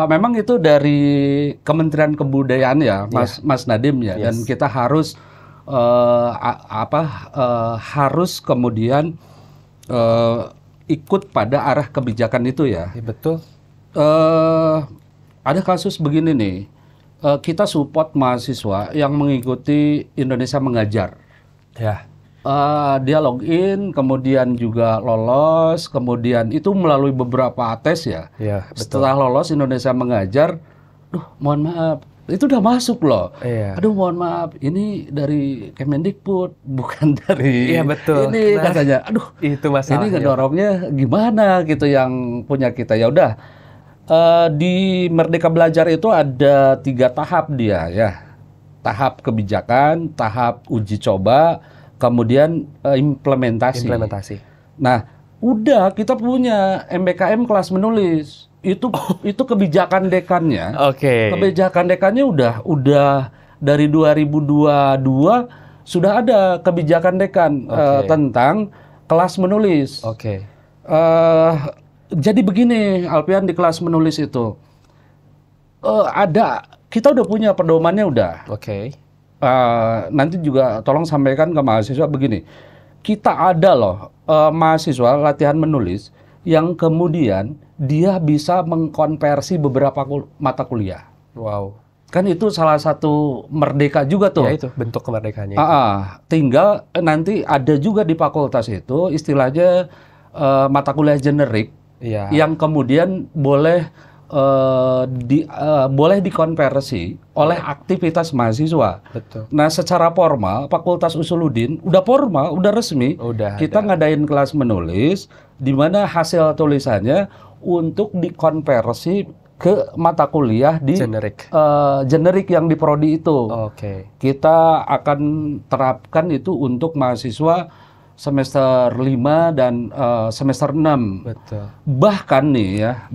memang itu dari Kementerian Kebudayaan ya, Mas Nadiem ya, dan kita harus harus kemudian ikut pada arah kebijakan itu ya. Betul. Ada kasus begini nih, kita support mahasiswa yang mengikuti Indonesia Mengajar. Ya. Dia login, kemudian juga lolos, kemudian itu melalui beberapa tes ya. Iya, betul. Setelah lolos Indonesia Mengajar, mohon maaf, itu udah masuk loh. Iya. Aduh, mohon maaf, ini dari Kemendikbud, bukan dari Iya, betul. ini Nah, katanya. Aduh, itu ini masalahnya, Pak. ngedorongnya gimana gitu yang punya kita. Ya udah, di Merdeka Belajar itu ada 3 tahap dia ya. Tahap kebijakan, tahap uji coba, kemudian implementasi. Implementasi. Nah, udah kita punya MBKM kelas menulis. Itu kebijakan dekannya. Oke. Kebijakan dekannya udah dari 2022 sudah ada kebijakan dekan Oke. tentang kelas menulis. Oke. Eh, jadi begini, Alfian, di kelas menulis itu kita udah punya pedomannya udah. Oke. Nanti juga tolong sampaikan ke mahasiswa begini, kita ada loh mahasiswa latihan menulis yang kemudian dia bisa mengkonversi beberapa mata kuliah. Wow. Kan itu salah satu merdeka juga tuh. Ya itu bentuk kemerdekaannya. Tinggal nanti ada juga di fakultas itu istilahnya mata kuliah generik. Iya. Yang kemudian boleh boleh dikonversi oleh aktivitas mahasiswa. Betul. Nah, secara formal Fakultas Usuluddin udah formal, udah resmi. Udah Kita ngadain kelas menulis di mana hasil tulisannya untuk dikonversi ke mata kuliah di Generik. generik yang di prodi itu. Oke. Kita akan terapkan itu untuk mahasiswa semester 5 dan semester 6. Betul. Bahkan nih ya,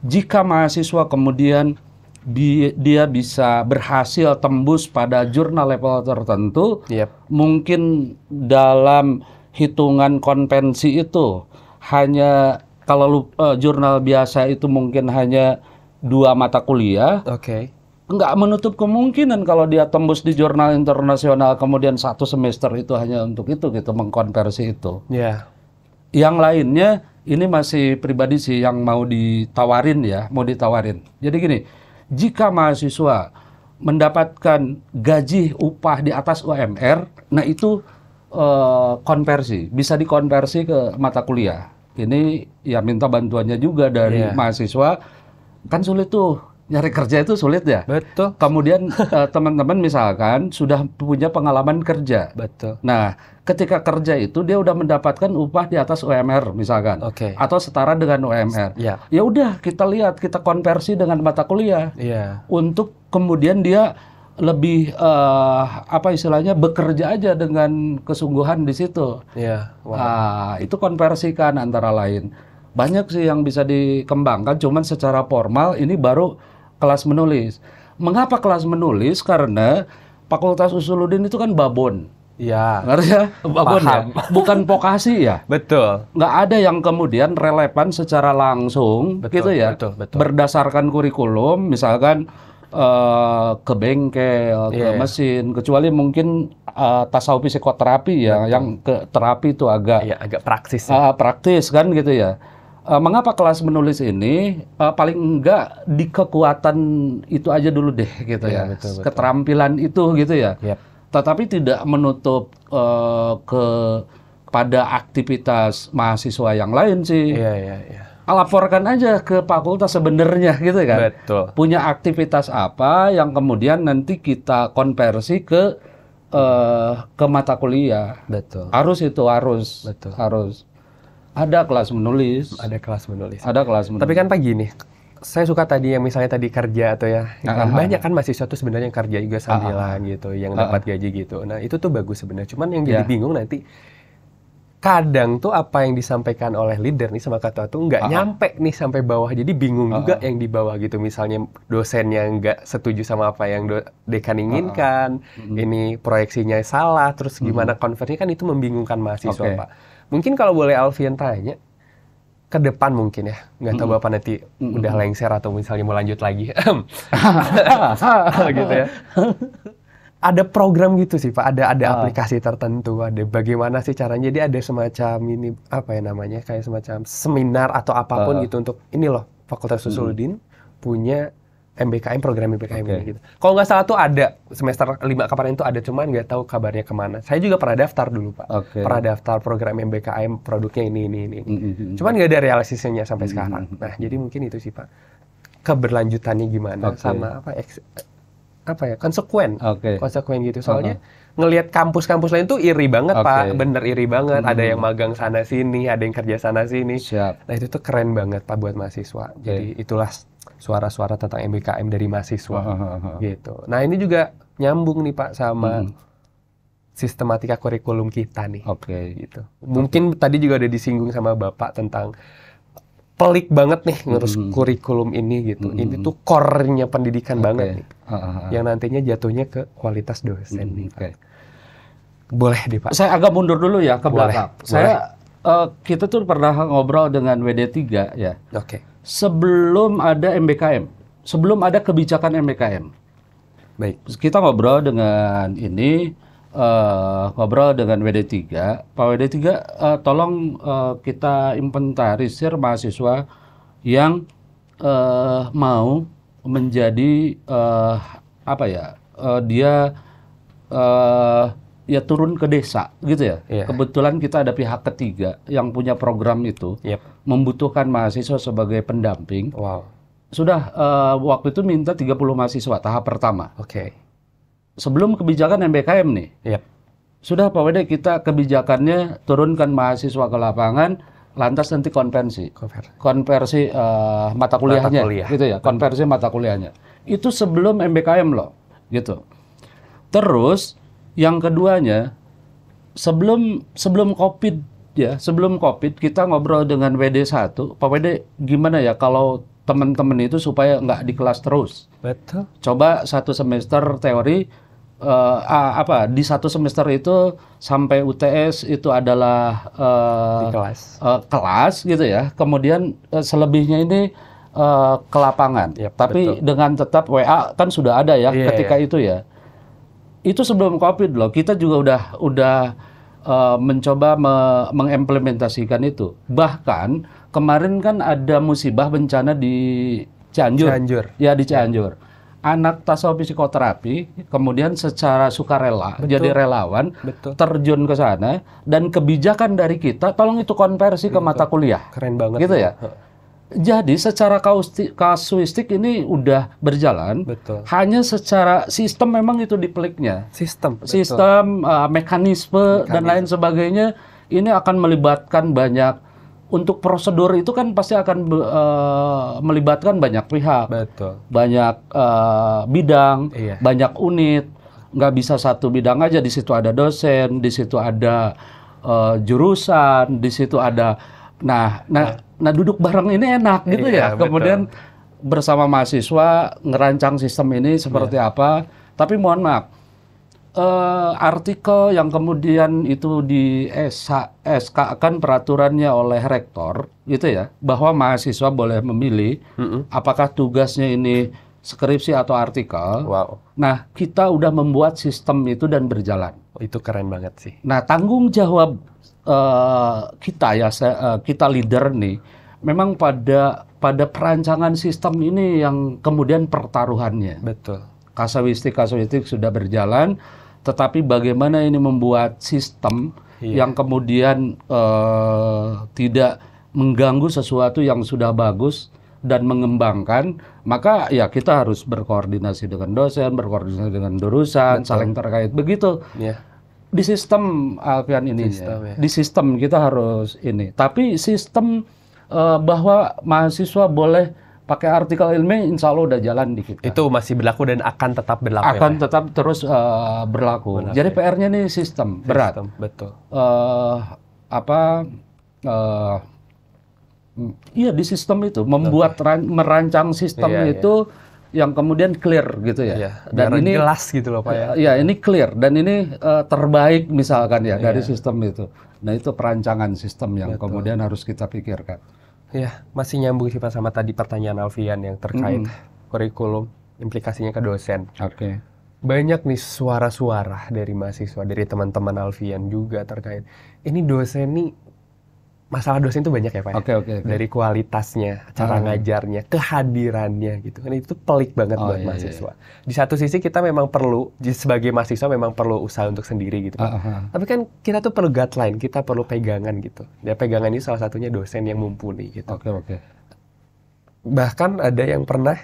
jika mahasiswa kemudian dia bisa berhasil tembus pada jurnal level tertentu, mungkin dalam hitungan konvensi itu hanya kalau jurnal biasa itu mungkin hanya 2 mata kuliah. Oke. Nggak menutup kemungkinan kalau dia tembus di jurnal internasional kemudian 1 semester itu hanya untuk itu gitu, mengkonversi itu. Iya. Yang lainnya ini masih pribadi sih yang mau ditawarin. Jadi gini, jika mahasiswa mendapatkan gaji upah di atas UMR, nah itu konversi, bisa dikonversi ke mata kuliah. Ini ya minta bantuannya juga dari mahasiswa, kan sulit tuh. Nyari kerja itu sulit ya. Betul. Kemudian teman-teman misalkan sudah punya pengalaman kerja. Betul. Nah, ketika kerja itu dia udah mendapatkan upah di atas UMR misalkan, atau setara dengan UMR. Ya udah kita lihat, kita konversi dengan mata kuliah. Untuk kemudian dia lebih bekerja aja dengan kesungguhan di situ. Itu konversikan antara lain. Banyak sih yang bisa dikembangkan, cuman secara formal ini baru kelas menulis. Mengapa kelas menulis? Karena Fakultas Usuluddin itu kan babon. Iya. Artinya babon ya? Bukan vokasi ya? Betul. Nggak ada yang kemudian relevan secara langsung, gitu ya? Betul. Berdasarkan kurikulum, misalkan ke bengkel, ke mesin, kecuali mungkin tasawuf psikoterapi ya, yang ke terapi itu agak praktis. Praktis kan gitu ya. Mengapa kelas menulis ini paling enggak di kekuatan itu aja dulu deh gitu ya, betul. Keterampilan itu gitu ya. Tetapi tidak menutup pada aktivitas mahasiswa yang lain sih. Laporkan aja ke fakultas sebenarnya gitu kan. Betul. Punya aktivitas apa yang kemudian nanti kita konversi ke mata kuliah. Betul. Harus. Betul. Harus. Ada kelas menulis. Tapi kan Pak gini, saya suka tadi yang misalnya tadi kerja atau ya, banyak kan mahasiswa tuh sebenarnya yang kerja juga sambilan gitu, yang dapat gaji gitu. Nah itu tuh bagus sebenarnya. Cuman yang jadi bingung nanti, kadang tuh apa yang disampaikan oleh leader nih sama ketua tuh nggak nyampe nih sampai bawah. Jadi bingung juga yang di bawah gitu. Misalnya dosennya nggak setuju sama apa yang dekan inginkan, ini proyeksinya salah, terus gimana konversinya, kan itu membingungkan mahasiswa Pak. Mungkin kalau boleh Alfian tanya, ke depan mungkin ya, nggak tahu Bapak nanti udah lengser atau misalnya mau lanjut lagi. Gitu ya. Ada program gitu sih Pak, ada aplikasi tertentu, ada bagaimana sih caranya, jadi ada semacam ini, apa ya namanya, kayak semacam seminar atau apapun gitu untuk, ini loh, Fakultas Usuluddin punya MBKM, program MBKM Oke. ini gitu. Kalau nggak salah tuh ada semester 5 kemarin tuh ada, cuman nggak tahu kabarnya kemana. Saya juga pernah daftar dulu Pak. Oke. Pernah daftar program MBKM, produknya ini. Mm-mm. Cuman nggak ada realisasinya sampai sekarang. Nah, jadi mungkin itu sih Pak. Keberlanjutannya gimana Oke. sama apa ya, konsekuen gitu. Soalnya ngelihat kampus-kampus lain tuh iri banget Oke. Pak, bener iri banget. Ada yang magang sana sini, ada yang kerja sana sini. Siap. Nah itu tuh keren banget Pak buat mahasiswa. Jadi itulah suara-suara tentang MBKM dari mahasiswa gitu. Nah ini juga nyambung nih Pak sama sistematika kurikulum kita nih. Oke. Gitu. Mungkin tadi juga ada disinggung sama Bapak tentang pelik banget nih ngurus kurikulum ini gitu. Ini tuh core-nya pendidikan banget nih. Yang nantinya jatuhnya ke kualitas dosen nih. Oke. Boleh deh Pak. Saya agak mundur dulu ya ke Boleh. belakang. Kita tuh pernah ngobrol dengan WD3 ya. Oke. Sebelum ada MBKM, sebelum ada kebijakan MBKM. Baik. Kita ngobrol dengan ini, ngobrol dengan WD3. Pak WD3, tolong kita inventarisir mahasiswa yang mau menjadi dia ya turun ke desa gitu ya. Iya. Kebetulan kita ada pihak ketiga yang punya program itu, Yep. membutuhkan mahasiswa sebagai pendamping. Wow. Sudah waktu itu minta 30 mahasiswa tahap pertama. Oke. Sebelum kebijakan MBKM nih. Yep. Sudah Pak Wede, kita kebijakannya turunkan mahasiswa ke lapangan, lantas nanti konversi mata kuliahnya, kuliah. gitu ya, konversi mata kuliahnya. Itu sebelum MBKM loh, gitu. Terus yang keduanya, sebelum COVID ya, sebelum COVID kita ngobrol dengan WD1, Pak Wede gimana ya kalau teman-teman itu supaya nggak di kelas terus. Betul. Coba satu semester teori, di satu semester itu sampai UTS itu adalah Di kelas. kelas gitu ya. Kemudian selebihnya ini ke lapangan. Yap, Tapi betul. dengan tetap WA kan sudah ada ya Iya, ketika itu ya. Itu sebelum COVID loh. Kita juga udah mencoba mengimplementasikan itu. Bahkan kemarin kan ada musibah bencana di Cianjur. Ya, di Cianjur. Anak tasawuf psikoterapi kemudian secara sukarela jadi relawan, terjun ke sana, dan kebijakan dari kita tolong itu konversi ke mata kuliah. Keren banget. Gitu ya. Jadi secara kasuistik ini udah berjalan. Betul. Hanya secara sistem memang itu di peliknya. Sistem, Mekanisme dan lain sebagainya ini akan melibatkan banyak. Untuk prosedur itu kan pasti akan melibatkan banyak pihak, Betul. banyak bidang, Iya. banyak unit. Nggak bisa satu bidang aja. Di situ ada dosen, di situ ada jurusan, di situ ada. Nah, duduk bareng ini enak gitu Iya, ya. Kemudian bersama mahasiswa ngerancang sistem ini seperti apa. Tapi mohon maaf. Artikel yang kemudian itu di SK kan peraturannya oleh rektor gitu ya, bahwa mahasiswa boleh memilih apakah tugasnya ini skripsi atau artikel. Wow. Nah, kita udah membuat sistem itu dan berjalan. Itu keren banget sih. Nah, tanggung jawab kita ya, kita leader nih, memang pada perancangan sistem ini yang kemudian pertaruhannya. Betul. Kasuistik sudah berjalan, tetapi bagaimana ini membuat sistem yang kemudian tidak mengganggu sesuatu yang sudah bagus dan mengembangkan, maka ya kita harus berkoordinasi dengan dosen, berkoordinasi dengan jurusan, saling terkait begitu. Iya. Di sistem Alfian ini, di sistem kita harus ini. Tapi sistem bahwa mahasiswa boleh pakai artikel ilmiah, insya Allah udah jalan di kita. Itu masih berlaku dan akan tetap berlaku. Akan tetap terus berlaku. Jadi PR-nya ini sistem berat. Betul. Iya, di sistem itu membuat merancang sistem itu yang kemudian clear gitu ya. Iya, Dan ini jelas gitu loh Pak ya. Ya, ini clear dan ini terbaik misalkan ya dari sistem itu. Nah, itu perancangan sistem yang kemudian harus kita pikirkan. Iya, masih nyambung sih Pak sama tadi pertanyaan Alfian yang terkait kurikulum, implikasinya ke dosen. Oke. Banyak nih suara-suara dari mahasiswa, dari teman-teman Alfian juga terkait ini dosen nih masalah dosen itu banyak ya Pak ya? Oke. Dari kualitasnya, cara ngajarnya, kehadirannya gitu. Kan itu pelik banget buat mahasiswa. Di satu sisi kita memang perlu, sebagai mahasiswa memang perlu usaha untuk sendiri gitu Pak. Tapi kan kita tuh perlu guideline, kita perlu pegangan gitu. Ya pegangan ini salah satunya dosen yang mumpuni gitu. Oke. Bahkan ada yang pernah,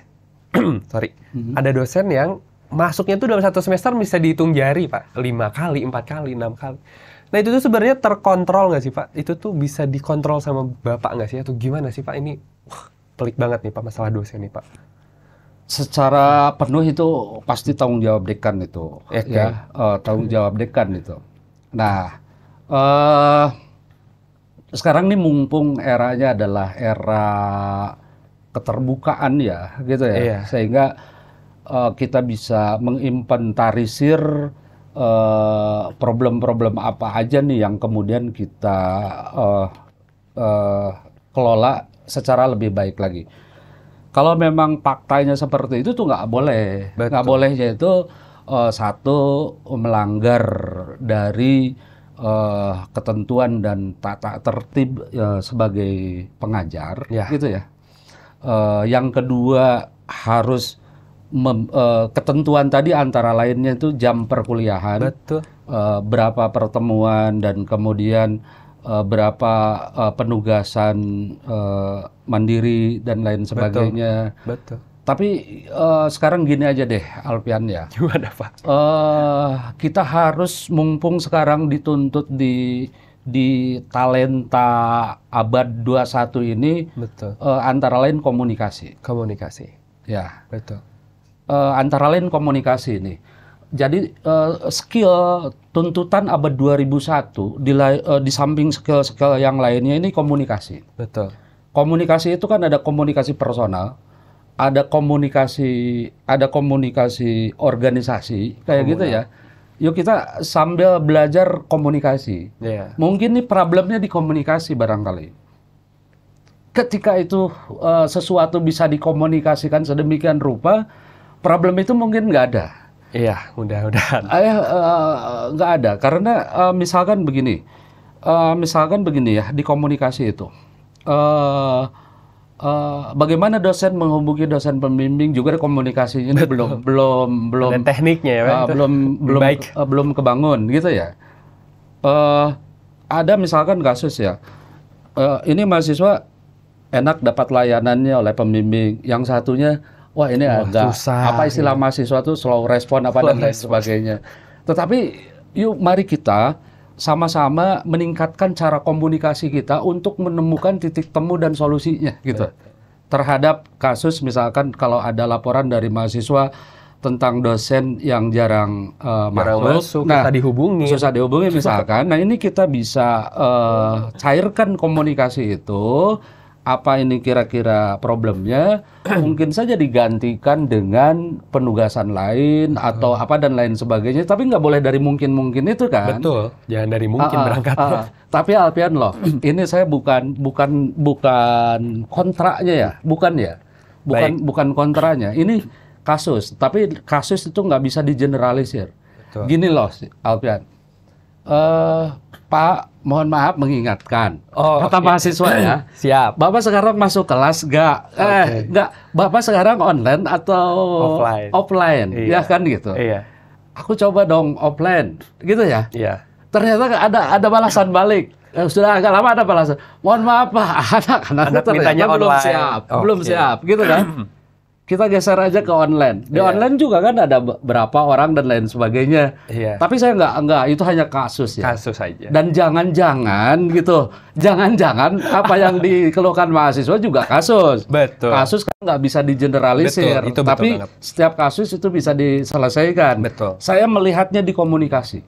ada dosen yang masuknya tuh dalam satu semester bisa dihitung jari Pak. 5 kali, 4 kali, 6 kali. Nah itu tuh sebenarnya terkontrol nggak sih Pak? Itu tuh bisa dikontrol sama Bapak nggak sih? Atau gimana sih Pak? Ini pelik banget nih Pak, masalah dosen nih Pak. Secara penuh itu pasti tanggung jawab dekan itu. Ya, tanggung jawab dekan itu. Nah, sekarang nih mumpung eranya adalah era keterbukaan ya, gitu ya. Sehingga kita bisa menginventarisir problem-problem apa aja nih yang kemudian kita kelola secara lebih baik lagi. Kalau memang faktanya seperti itu tuh nggak boleh. Nggak bolehnya itu satu, melanggar dari ketentuan dan tata tertib sebagai pengajar, gitu ya. Yang kedua harus ketentuan tadi antara lainnya itu jam perkuliahan, berapa pertemuan dan kemudian berapa penugasan mandiri dan lain sebagainya. Tapi sekarang gini aja deh, Alfian ya. Gimana Pak? Kita harus mumpung sekarang dituntut di talenta abad 21 ini, antara lain komunikasi. Ya. Antara lain komunikasi ini. Jadi skill tuntutan abad 2001 di samping skill-skill yang lainnya ini komunikasi. Komunikasi itu kan ada komunikasi personal, ada komunikasi organisasi kayak gitu ya. Yuk kita sambil belajar komunikasi. Mungkin nih problemnya di komunikasi barangkali. Ketika itu sesuatu bisa dikomunikasikan sedemikian rupa, problem itu mungkin nggak ada. Iya, mudah-mudahan. Nggak ada, karena misalkan begini ya di komunikasi itu, bagaimana dosen menghubungi dosen pembimbing juga komunikasinya belum ada tekniknya ya, belum kebangun gitu ya. Ada misalkan kasus ya, ini mahasiswa enak dapat layanannya oleh pembimbing, yang satunya wah ini agak susah, apa istilah mahasiswa tuh slow respon apa dan lain sebagainya. Tetapi yuk mari kita sama-sama meningkatkan cara komunikasi kita untuk menemukan titik temu dan solusinya gitu. Terhadap kasus misalkan kalau ada laporan dari mahasiswa tentang dosen yang jarang masuk, susah dihubungi misalkan. Nah ini kita bisa cairkan komunikasi itu. Apa ini kira-kira problemnya, mungkin saja digantikan dengan penugasan lain atau apa dan lain sebagainya. Tapi nggak boleh dari mungkin-mungkin itu kan. Betul, jangan dari mungkin berangkatnya. Tapi Alfian loh, ini saya bukan kontranya ya, bukan kontranya. Ini kasus, tapi kasus itu nggak bisa digeneralisir. Gini loh Alfian, Pak, mohon maaf mengingatkan. Kata mahasiswa ya. Siap. Bapak sekarang masuk kelas nggak? Bapak sekarang online atau offline? Ya kan gitu. Aku coba dong offline, gitu ya. Ternyata ada balasan balik. Sudah agak lama ada balasan. Mohon maaf Pak, anak ternyata belum siap, gitu kan. Kita geser aja ke online. Di online juga kan ada berapa orang dan lain sebagainya. Tapi saya nggak, itu hanya kasus ya. Kasus aja. Dan jangan-jangan gitu, jangan-jangan apa yang dikeluhkan mahasiswa juga kasus. Betul. Kasus kan nggak bisa digeneralisir. Betul, itu tapi betul setiap kasus itu bisa diselesaikan. Betul. Saya melihatnya di komunikasi.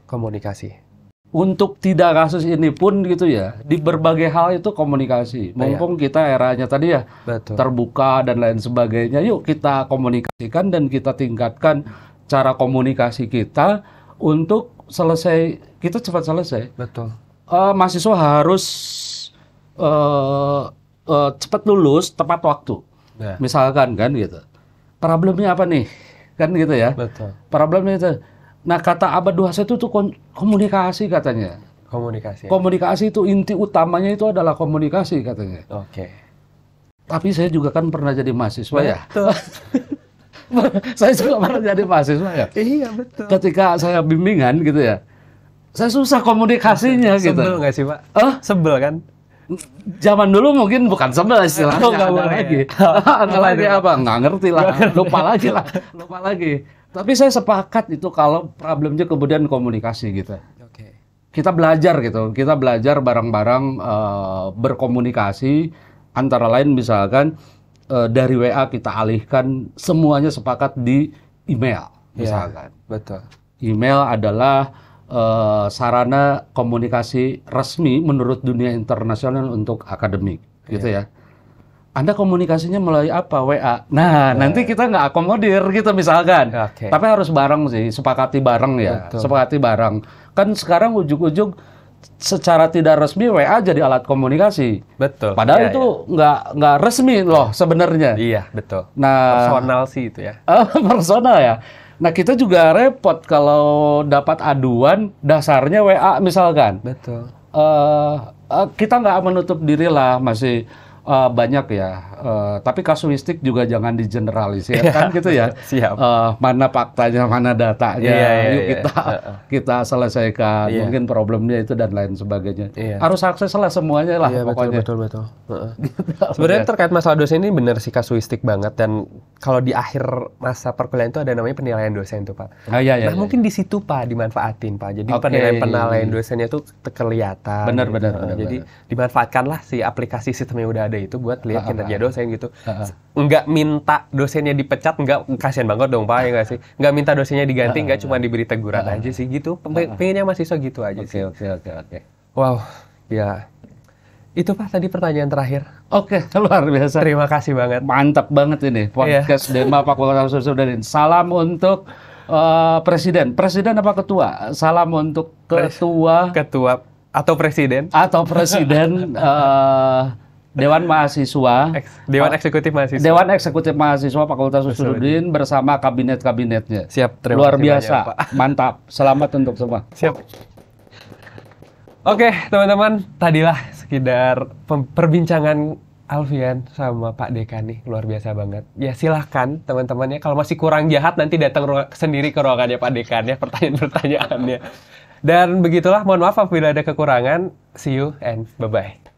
Untuk tidak kasus ini pun gitu ya, di berbagai hal itu komunikasi. Mumpung kita eranya tadi ya terbuka dan lain sebagainya, yuk kita komunikasikan dan kita tingkatkan cara komunikasi kita untuk kita cepat selesai. Mahasiswa harus cepat lulus tepat waktu. Misalkan kan gitu. Problemnya apa nih? Kan gitu ya. Problemnya itu. Nah, kata abad 21 itu komunikasi katanya. Komunikasi. Komunikasi itu inti utamanya itu adalah komunikasi katanya. Oke. Tapi saya juga kan pernah jadi mahasiswa ya. Betul. Saya juga pernah jadi mahasiswa ya. Iya, betul. Ketika saya bimbingan gitu ya, saya susah komunikasinya gitu. Sebel nggak sih, Pak? Sebel kan? Zaman dulu mungkin bukan sebel istilahnya, Oh, nggak ada boleh lagi. ya? Ada lagi apa? Nggak ngerti lah, lupa lagi. Tapi saya sepakat itu kalau problemnya kemudian komunikasi gitu. Oke. Kita belajar gitu, kita belajar bareng-bareng berkomunikasi, antara lain misalkan dari WA kita alihkan semuanya sepakat di email misalkan. Ya, betul. Email adalah sarana komunikasi resmi menurut dunia internasional untuk akademik, gitu ya. Anda komunikasinya melalui apa? WA. Nah, nanti kita nggak akomodir gitu misalkan. Oke. Tapi harus bareng sih, sepakati bareng ya. Betul. Sepakati bareng. Kan sekarang ujug-ujug secara tidak resmi WA jadi alat komunikasi. Betul. Padahal Iya, itu nggak resmi loh sebenarnya. Iya, betul. Nah, Personal sih itu ya. personal ya. Nah, kita juga repot kalau dapat aduan dasarnya WA misalkan. Betul. Kita nggak menutup diri lah, masih banyak ya. Tapi kasuistik juga jangan digeneralisir kan gitu ya. Siap. Mana faktanya, mana datanya. Yuk Iya. kita selesaikan. Iya. Mungkin problemnya itu dan lain sebagainya. Iya. Harus akses lah semuanya lah Iya, pokoknya. betul. Sebenarnya terkait masalah dosen ini benar sih kasuistik banget, dan kalau di akhir masa perkuliahan itu ada namanya penilaian dosen tuh, Pak. Iya. Nah, mungkin di situ Pak dimanfaatin, Pak. Jadi Oke. penilaian dosennya itu kelihatan. Benar. Jadi dimanfaatkanlah si aplikasi sistem yang udah ada itu buat lihat kinerja dosen gitu. Nggak minta dosennya dipecat, nggak, kasihan banget dong Pak, ya nggak sih? Nggak minta dosennya diganti, nggak cuma diberi teguran aja sih gitu. Pengennya mahasiswa gitu aja sih. Oke. Wow, ya. Itu Pak tadi pertanyaan terakhir. Oke, luar biasa. Terima kasih banget. Mantap banget ini podcast Dema Fakultas Sudin. Salam untuk presiden apa ketua? Salam untuk ketua Atau presiden. Dewan Mahasiswa. Dewan Eksekutif Mahasiswa. Dewan Eksekutif Mahasiswa Fakultas Sudin bersama kabinet-kabinetnya. Siap, terima luar kasih biasa. banyak, Pak. Mantap. Selamat untuk semua. Siap. Oke, teman-teman, tadilah sekedar perbincangan Alfian sama Pak Dekan nih, luar biasa banget. Ya silahkan teman-temannya, kalau masih kurang jahat nanti datang sendiri ke ruangannya Pak Dekan ya, pertanyaan-pertanyaannya. Dan begitulah, mohon maaf apabila ada kekurangan. See you and bye-bye.